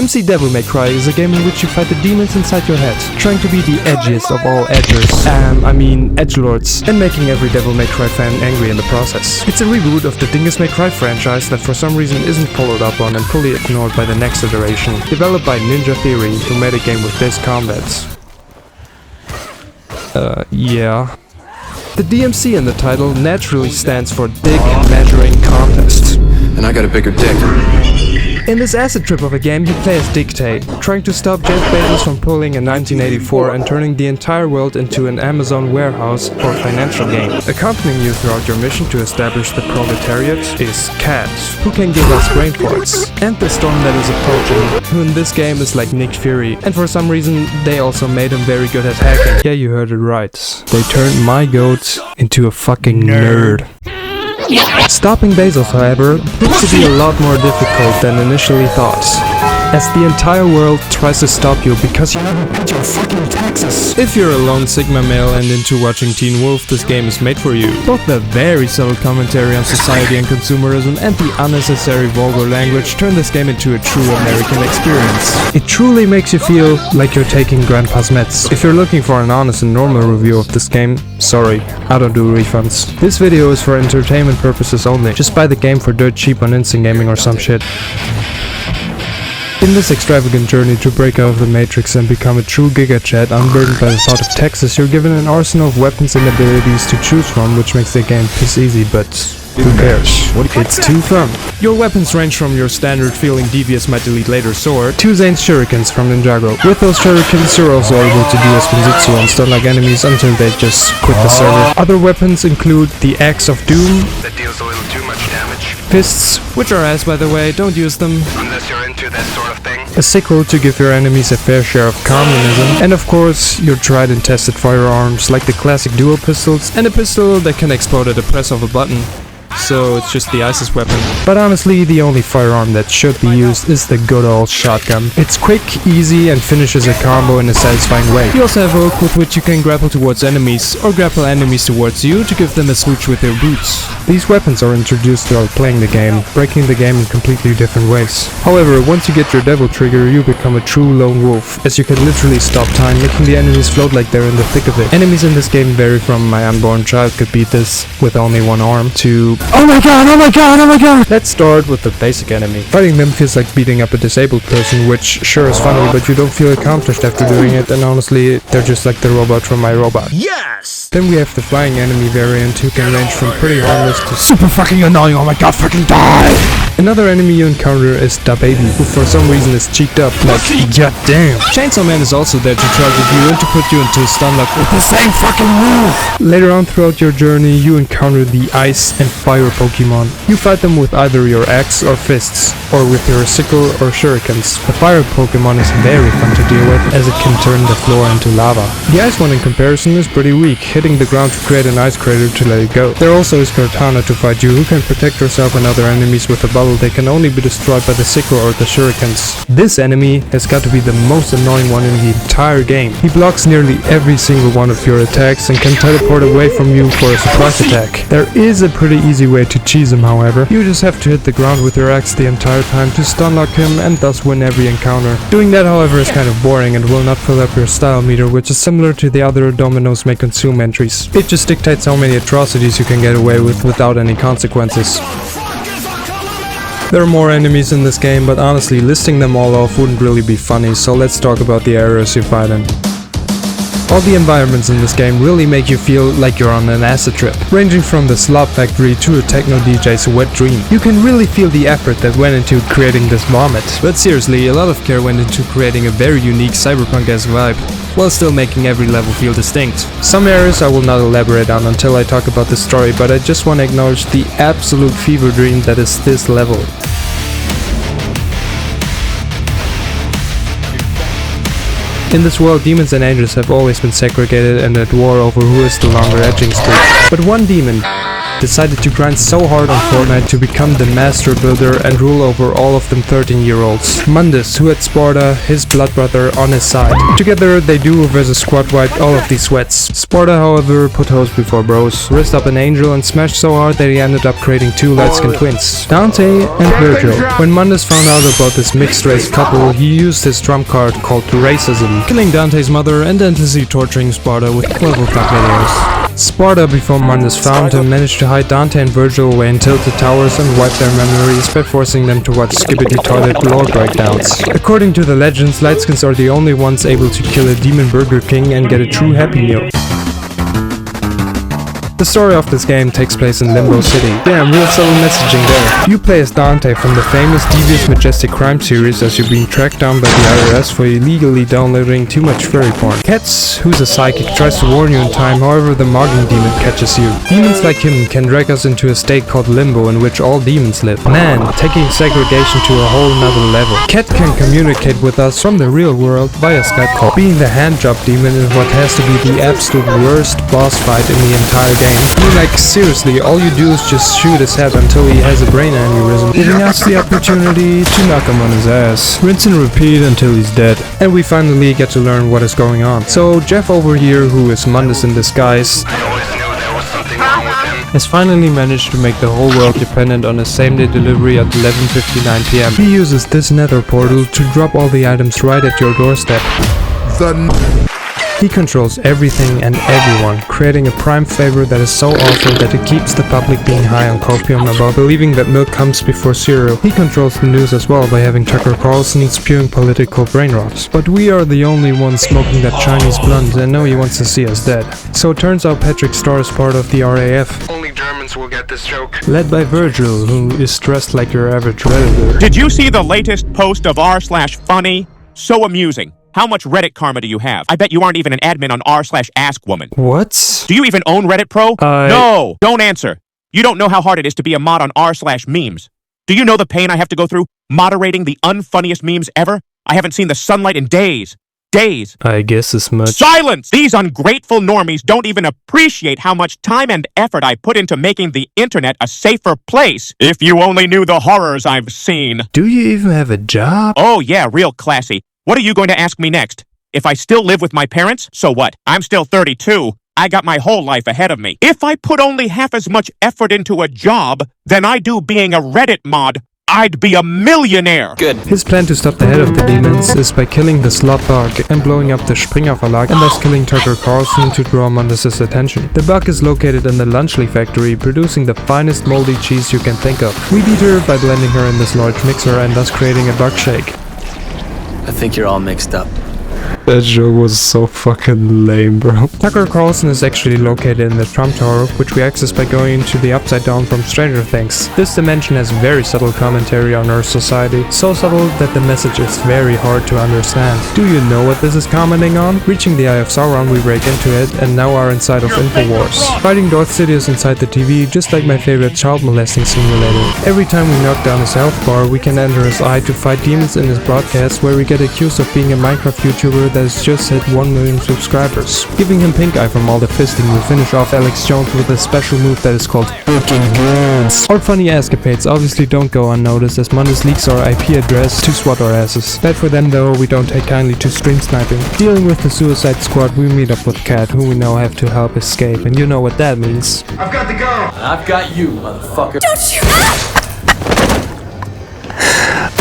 DMC Devil May Cry is a game in which you fight the demons inside your head, trying to be the edgiest of all edgers, edgelords, and making every Devil May Cry fan angry in the process. It's a reboot of the DMC May Cry franchise that for some reason isn't followed up on and fully ignored by the next iteration, developed by Ninja Theory, who made a game with this combat. Yeah. The DMC in the title naturally stands for Dick Measuring Contest. And I got a bigger dick. In this acid trip of a game, you play as Dictate, trying to stop Jeff Bezos from pulling a 1984 and turning the entire world into an Amazon warehouse or financial game. Accompanying you throughout your mission to establish the proletariat is Cat, who can give us brain farts, and the storm that is approaching, who in this game is like Nick Fury, and for some reason they also made him very good at hacking. Yeah, you heard it right. They turned my goat into a fucking nerd. Stopping Bezos, however, proves to be a lot more difficult than initially thought, as the entire world tries to stop you because you're fucking Texas. If you're a lone Sigma male and into watching Teen Wolf, this game is made for you. Both the very subtle commentary on society and consumerism and the unnecessary vulgar language turn this game into a true American experience. It truly makes you feel like you're taking Grandpa's meds. If you're looking for an honest and normal review of this game, sorry, I don't do refunds. This video is for entertainment purposes only. Just buy the game for dirt cheap on Instant Gaming or some shit. In this extravagant journey to break out of the Matrix and become a true gigachad unburdened by the thought of Texas, you're given an arsenal of weapons and abilities to choose from, which makes the game piss easy, but who cares? It's too fun. Your weapons range from your standard feeling devious might delete later sword to Zane's shurikens from Ninjago. With those shurikens, you're also able to do a spinjitzu and stun like enemies until they just quit the server. Other weapons include the Axe of Doom, that deals a little too much damage. Fists, which are ass by the way, don't use them. Unless you're into that sort of thing. A sickle to give your enemies a fair share of communism, and of course your tried and tested firearms like the classic dual pistols and a pistol that can explode at the press of a button. So it's just the ISIS weapon. But honestly, the only firearm that should be used is the good old shotgun. It's quick, easy, and finishes a combo in a satisfying way. You also have a hook with which you can grapple towards enemies, or grapple enemies towards you to give them a swoosh with your boots. These weapons are introduced throughout playing the game, breaking the game in completely different ways. However, once you get your devil trigger, you become a true lone wolf, as you can literally stop time, making the enemies float like they're in the thick of it. Enemies in this game vary from my unborn child could beat this with only one arm to oh my god, oh my god, oh my god! Let's start with the basic enemy. Fighting them feels like beating up a disabled person, which sure is funny, but you don't feel accomplished after doing it, and honestly, they're just like the robot from My Robot. Yes! Then we have the flying enemy variant, who can range from pretty harmless to super fucking annoying, oh my god, fucking die! Another enemy you encounter is Da Baby, who for some reason is cheeked up, like, god damn. Chainsaw Man is also there to charge at you and to put you into a stun lock with the same fucking move! Later on throughout your journey, you encounter the ice and fire Pokemon. You fight them with either your axe or fists, or with your sickle or shurikens. The fire Pokemon is very fun to deal with, as it can turn the floor into lava. The ice one in comparison is pretty weak, hitting the ground to create an ice crater to let it go. There also is Cortana to fight you, who can protect yourself and other enemies with a bubble. They can only be destroyed by the sickle or the shurikens. This enemy has got to be the most annoying one in the entire game. He blocks nearly every single one of your attacks and can teleport away from you for a surprise attack. There is a pretty easy way to cheese him, however. You just have to hit the ground with your axe the entire time to stun lock him and thus win every encounter. Doing that, however, is kind of boring and will not fill up your style meter, which is similar to the other Domino's May Consume entries. It just dictates how many atrocities you can get away with without any consequences. There are more enemies in this game, but honestly, listing them all off wouldn't really be funny, so let's talk about the areas you fight in. All the environments in this game really make you feel like you're on an acid trip, ranging from the slop factory to a techno DJ's wet dream. You can really feel the effort that went into creating this vomit. But seriously, a lot of care went into creating a very unique cyberpunk-esque vibe, while still making every level feel distinct. Some areas I will not elaborate on until I talk about the story, but I just want to acknowledge the absolute fever dream that is this level. In this world, demons and angels have always been segregated and at war over who is the longer edging streak. But one demon decided to grind so hard on Fortnite to become the master builder and rule over all of them 13-year-olds. Mundus, who had Sparta, his blood brother, on his side. Together, they duo versus squad wiped all of these sweats. Sparta, however, put hoes before bros, risked up an angel and smashed so hard that he ended up creating two light-skinned twins, Dante and Virgil. When Mundus found out about this mixed-race couple, he used his trump card called racism, killing Dante's mother and endlessly torturing Sparta with 12 o'clock videos. Sparta, before Mundus found him, managed to hide Dante and Virgil away in tilted towers and wipe their memories by forcing them to watch Skibbity Toilet lore breakdowns. According to the legends, lightskins are the only ones able to kill a demon Burger King and get a true Happy Meal. The story of this game takes place in Limbo City. Damn, real subtle messaging there. You play as Dante from the famous Devious Majestic Crime series as you're being tracked down by the IRS for illegally downloading too much furry porn. Cats, who's a psychic, tries to warn you in time, however the Mogging Demon catches you. Demons like him can drag us into a state called Limbo in which all demons live. Man, taking segregation to a whole nother level. Cat can communicate with us from the real world via Skype call. Being the handjob demon is what has to be the absolute worst boss fight in the entire game. Like, seriously, all you do is just shoot his head until he has a brain aneurysm, giving us the opportunity to knock him on his ass. Rinse and repeat until he's dead. And we finally get to learn what is going on. So Jeff over here, who is Mundus in disguise, has finally managed to make the whole world dependent on a same-day delivery at 11:59 PM. He uses this nether portal to drop all the items right at your doorstep. He controls everything and everyone, creating a prime flavor that is so awful that it keeps the public being high on copium about believing that milk comes before cereal. He controls the news as well by having Tucker Carlson spewing political brain rot. But we are the only ones smoking that Chinese blunt and know he wants to see us dead. So it turns out Patrick Star is part of the RAF. Only Germans will get this joke. Led by Virgil, who is dressed like your average Redditor. Did you see the latest post of r/funny? So amusing. How much Reddit karma do you have? I bet you aren't even an admin on r/askwoman. What? Do you even own Reddit Pro? No! Don't answer. You don't know how hard it is to be a mod on r/memes. Do you know the pain I have to go through moderating the unfunniest memes ever? I haven't seen the sunlight in days. Days. I guess as much. Silence! These ungrateful normies don't even appreciate how much time and effort I put into making the internet a safer place. If you only knew the horrors I've seen. Do you even have a job? Oh yeah, real classy. What are you going to ask me next? If I still live with my parents, so what? I'm still 32. I got my whole life ahead of me. If I put only half as much effort into a job than I do being a Reddit mod, I'd be a millionaire. Good. His plan to stop the head of the demons is by killing the slot bug and blowing up the Springer Verlag and thus killing Tucker Carlson to draw Mundus' attention. The bug is located in the Lunchley factory, producing the finest moldy cheese you can think of. We beat her by blending her in this large mixer and thus creating a bug shake. I think you're all mixed up. That joke was so fucking lame, bro. Tucker Carlson is actually located in the Trump Tower, which we access by going into the Upside Down from Stranger Things. This dimension has very subtle commentary on our society, so subtle that the message is very hard to understand. Do you know what this is commenting on? Reaching the Eye of Sauron, we break into it, and now are inside of InfoWars. Fighting Darth Sidious inside the TV, just like my favorite child molesting simulator. Every time we knock down his health bar, we can enter his eye to fight demons in his broadcast, where we get accused of being a Minecraft YouTuber that has just hit 1 million subscribers. Giving him pink eye from all the fisting, we finish off Alex Jones with a special move that is called Fucking Hands. Our funny escapades obviously don't go unnoticed as Mundus leaks our IP address to swat our asses. Bad for them though, we don't take kindly to stream sniping. Dealing with the Suicide Squad, we meet up with Cat, who we now have to help escape, and you know what that means. I've got the girl. I've got you, motherfucker. Don't you?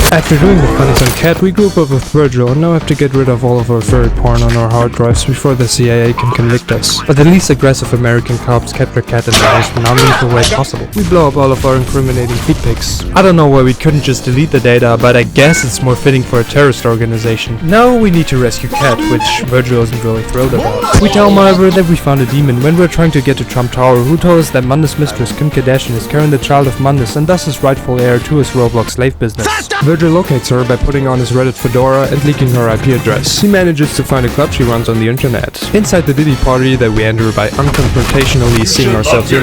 After doing the funnies on Cat, we group up with Virgil and now have to get rid of all of our furry porn on our hard drives before the CIA can convict us. But the least aggressive American cops capture Cat in the most non-lethal way possible. We blow up all of our incriminating feed pics. I don't know why we couldn't just delete the data, but I guess it's more fitting for a terrorist organization. Now we need to rescue Cat, which Virgil isn't really thrilled about. We tell him, however, that we found a demon when we're trying to get to Trump Tower, who told us that Mundus' mistress Kim Kardashian is currently the child of Mundus and thus is rightful heir to his Roblox slave business. Virgil locates her by putting on his Reddit fedora and leaking her IP address. He manages to find a club she runs on the internet. Inside the Diddy party that we enter by unconfrontationally seeing ourselves in,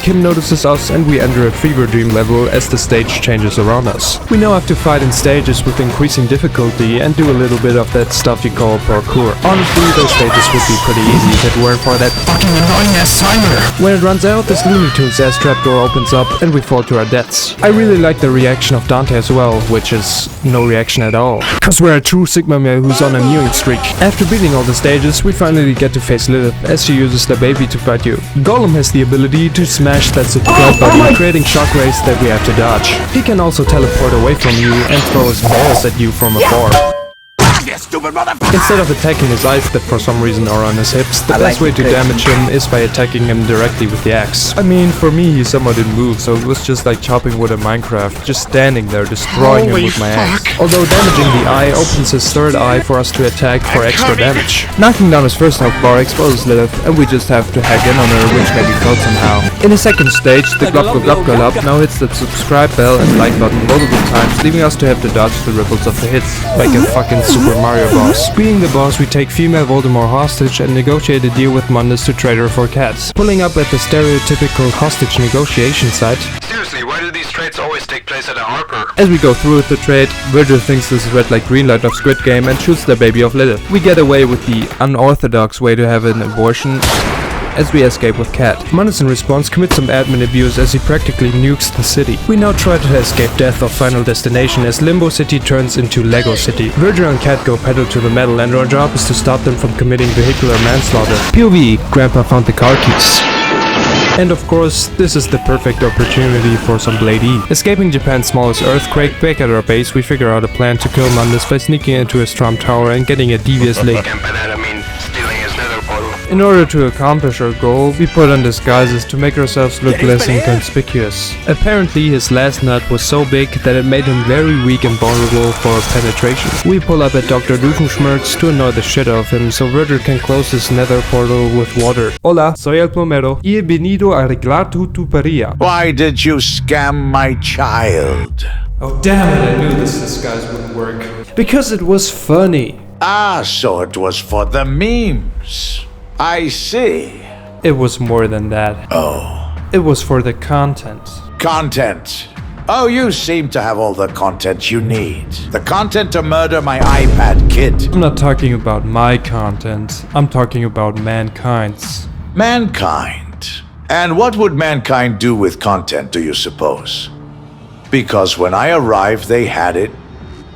Kim notices us and we enter a fever dream level as the stage changes around us. We now have to fight in stages with increasing difficulty and do a little bit of that stuff you call parkour. Honestly, those stages would be pretty easy if it weren't for that fucking annoying ass timer. When it runs out, this Looney Tunes ass trapdoor opens up and we fall to our deaths. I really like the reaction of Dante as well, which is no reaction at all. Cause we're a true Sigma male who's on a mewing streak. After beating all the stages, we finally get to face Lilith as she uses the baby to fight you. Gollum has the ability to smash that subscribe button, creating shockwaves that we have to dodge. He can also teleport away from you and throw his balls at you from afar. Instead of attacking his eyes that for some reason are on his hips, the best way to damage him is by attacking him directly with the axe. I mean, for me he somewhat didn't move, so it was just like chopping wood in Minecraft, just standing there destroying him with my axe. Although damaging the eye opens his third eye for us to attack for extra damage. Knocking down his first health bar exposes Lilith, and we just have to hack in on her, which may be felt somehow. In the second stage, the glop glop glop now hits the subscribe bell and like button multiple times, leaving us to have to dodge the ripples of the hits, like a fucking Super Mario boss. Being the boss, we take female Voldemort hostage and negotiate a deal with Mundus to trade her for cats. Pulling up at the stereotypical hostage negotiation site. Seriously, why do these trades always take place at a harbor? As we go through with the trade, Virgil thinks this is red like green light of Squid Game and shoots the baby of Lilith. We get away with the unorthodox way to have an abortion as we escape with Cat. Mundus in response commits some admin abuse as he practically nukes the city. We now try to escape death of Final Destination as Limbo City turns into Lego City. Virgil and Cat go pedal to the metal and our job is to stop them from committing vehicular manslaughter. POV, Grandpa found the car keys. And of course, this is the perfect opportunity for some Blade E. Escaping Japan's smallest earthquake, back at our base we figure out a plan to kill Mundus by sneaking into his Trump tower and getting a devious link. And by that I mean stealing his nether portal. In order to accomplish our goal, we put on disguises to make ourselves look less inconspicuous. Apparently his last nut was so big that it made him very weak and vulnerable for penetration. We pull up at Dr. Doofenshmirtz to annoy the shit out of him so Virgil can close his nether portal with water. Hola, soy el plomero y he venido a arreglar tu tubería. Why did you scam my child? Oh damn it, I knew this disguise wouldn't work. Because it was funny. Ah, so it was for the memes. I see. It was more than that. Oh. It was for the content. Content. Oh, you seem to have all the content you need. The content to murder my iPad kid. I'm not talking about my content. I'm talking about mankind's. Mankind. And what would mankind do with content, do you suppose? Because when I arrived, they had it.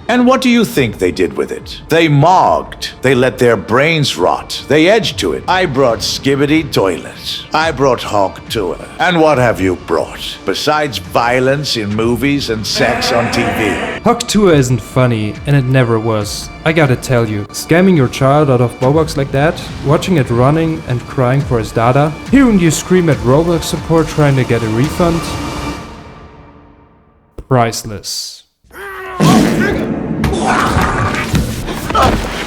And what do you think they did with it? They mogged. They let their brains rot. They edged to it. I brought Skibbity Toilets. I brought Hawk Tour. And what have you brought? Besides violence in movies and sex on TV. Hawk Tour isn't funny, and it never was. I gotta tell you, scamming your child out of Robux like that, watching it running and crying for his data, hearing you scream at Roblox support trying to get a refund, priceless.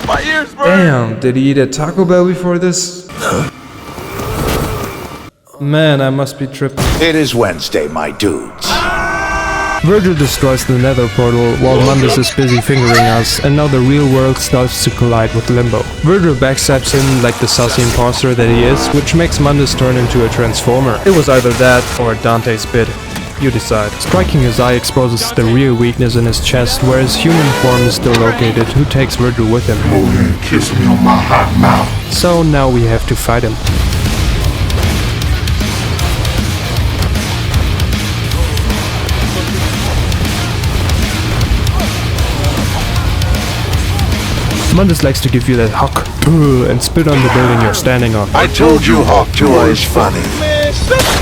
My ears burn! Damn, did he eat at Taco Bell before this? Man, I must be tripping. It is Wednesday, my dudes. Virgil destroys the nether portal while Mundus is busy fingering us, and now the real world starts to collide with Limbo. Virgil backstabs him like the saucy imposter that he is, which makes Mundus turn into a transformer. It was either that or Dante's bid. You decide. Striking his eye exposes the real weakness in his chest, where his human form is still located, who takes Virgil with him. Kiss me on my hot mouth. So now we have to fight him. Mundus likes to give you that Hawk Tour and spit on the building you're standing on. I told you Hawk Tour is funny.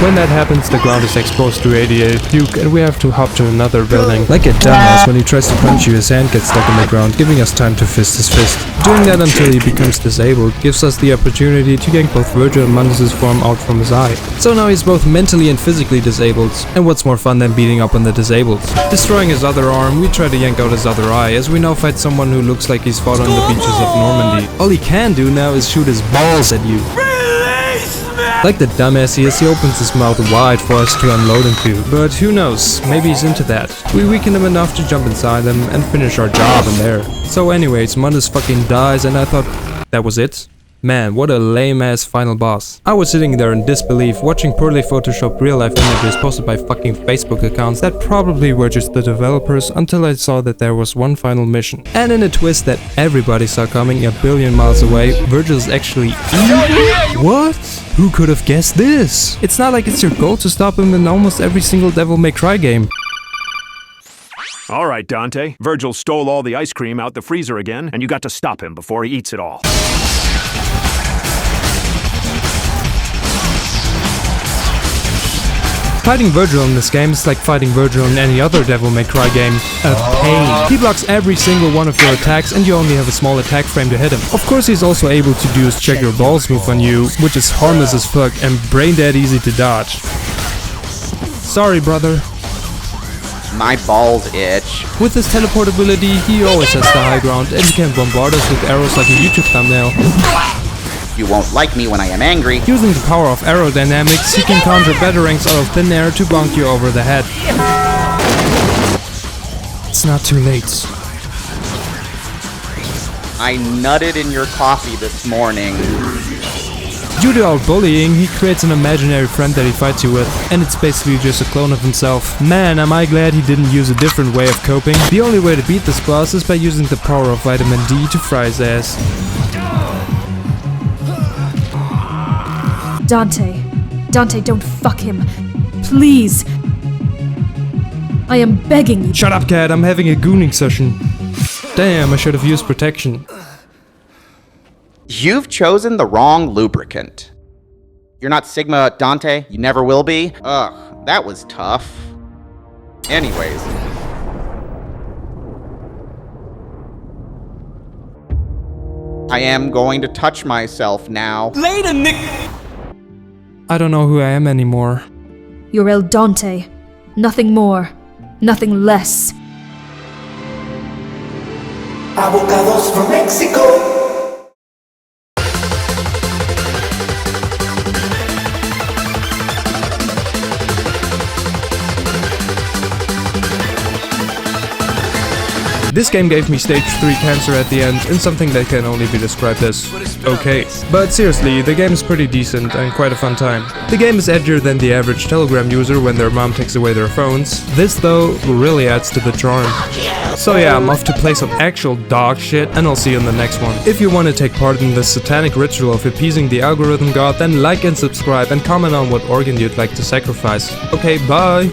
When that happens, the ground is exposed to radiated puke and we have to hop to another building. Like a dumbass, when he tries to punch you, his hand gets stuck in the ground, giving us time to fist his fist. Doing that until he becomes disabled gives us the opportunity to yank both Virgil and Mundus' form out from his eye. So now he's both mentally and physically disabled. And what's more fun than beating up on the disabled? Destroying his other arm, we try to yank out his other eye, as we now fight someone who looks like he's fought on the beaches of Normandy. All he can do now is shoot his balls at you. Release me! Like the dumbass he is, he opens his mouth wide for us to unload into. But who knows, maybe he's into that. We weaken him enough to jump inside him and finish our job in there. So anyways, Mundus fucking dies and I thought that was it. Man, what a lame ass final boss. I was sitting there in disbelief, watching poorly photoshopped real life images posted by fucking Facebook accounts that probably were just the developers, until I saw that there was one final mission. And in a twist that everybody saw coming a billion miles away, Virgil's actually evil? What? Who could have guessed this? It's not like it's your goal to stop him in almost every single Devil May Cry game. Alright, Dante. Virgil stole all the ice cream out the freezer again, and you got to stop him before he eats it all. Fighting Virgil in this game is like fighting Virgil in any other Devil May Cry game. A pain. He blocks every single one of your attacks and you only have a small attack frame to hit him. Of course he's also able to do his check your balls move on you, which is harmless as fuck and brain dead easy to dodge. Sorry, brother. My balls itch. With his teleportability, he always has the high ground and he can bombard us with arrows like a YouTube thumbnail. You won't like me when I am angry. Using the power of aerodynamics, he can conjure batarangs out of thin air to bonk you over the head. It's not too late. I nutted in your coffee this morning. Due to our bullying, he creates an imaginary friend that he fights you with, and it's basically just a clone of himself. Man, am I glad he didn't use a different way of coping. The only way to beat this boss is by using the power of vitamin D to fry his ass. Dante. Dante, don't fuck him. Please. I am begging you. Shut up, cat, I'm having a gooning session. Damn, I should have used protection. You've chosen the wrong lubricant. You're not Sigma, Dante. You never will be. Ugh, that was tough. Anyways. I am going to touch myself now. Later, Nick! I don't know who I am anymore. You're El Dante. Nothing more. Nothing less. Avocados from Mexico. This game gave me stage 3 cancer at the end, and something that can only be described as okay. But seriously, the game is pretty decent and quite a fun time. The game is edgier than the average Telegram user when their mom takes away their phones. This though really adds to the charm. So yeah, I'm off to play some actual dog shit, and I'll see you in the next one. If you want to take part in this satanic ritual of appeasing the algorithm god, then like and subscribe and comment on what organ you'd like to sacrifice. Okay, bye!